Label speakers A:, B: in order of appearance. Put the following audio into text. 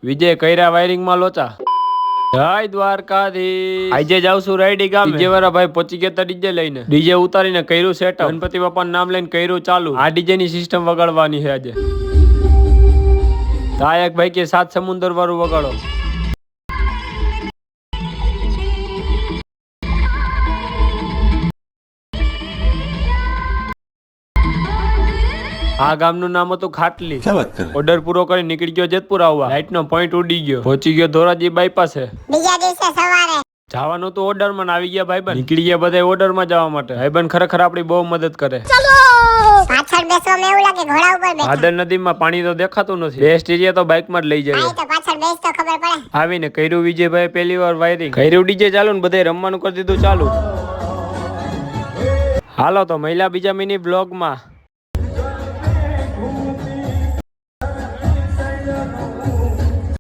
A: વિજય કૈરા wiring માં લોચા. જય દ્વારકાધીશ. આજે જાવ છું રાયડી ગામે. ડીજે વાળા ભાઈ પહોંચી ગયા ડીજે લઈને. ડીજે ઉતારીને કર્યું સેટઅપ. ગણપતિ બાપાનું નામ લઈને કર્યું ચાલુ. આ ડીજે ની સિસ્ટમ વગાડવાની છે આજે. ગાયક ભાઈ કે સાત સમુંદર વાળું વગાડો. આ ગામનું નામ હતું ખાટલી. ઓર્ડર પૂરો કરી નીકળી ગયો જેતપુર આવવા. લાઈટ નો પોઈન્ટ ઉડી ગયો. પહોંચી ગયો ધોરાજી બાયપાસે.
B: બીજા દિવસે સવારે
A: જવાનું તો ઓર્ડર માં આવી ગયા ભાઈબંધ. નીકળી ગયા બધા ઓર્ડર માં જવા માટે. ભાઈબંધ ખરેખર આપણી બહુ મદદ કરે.
B: પાછળ બેસવામાં એવું લાગે ઘોડા ઉપર બેઠા.
A: ભાદર નદીમાં પાણી તો દેખાતું નથી. બેસ્ટ એરિયા તો બાઇક માં જ લઈ જાય.
B: તો પાછળ બેસ તો ખબર પડે.
A: આવીને કર્યું વિજયભાઈ પહેલી વાર વાયરિંગ. કર્યું ડીજે ચાલુ ને બધે રમવાનું કરી દીધું ચાલુ. હાલો તો મહિલા બીજા મિની બ્લોગ માં.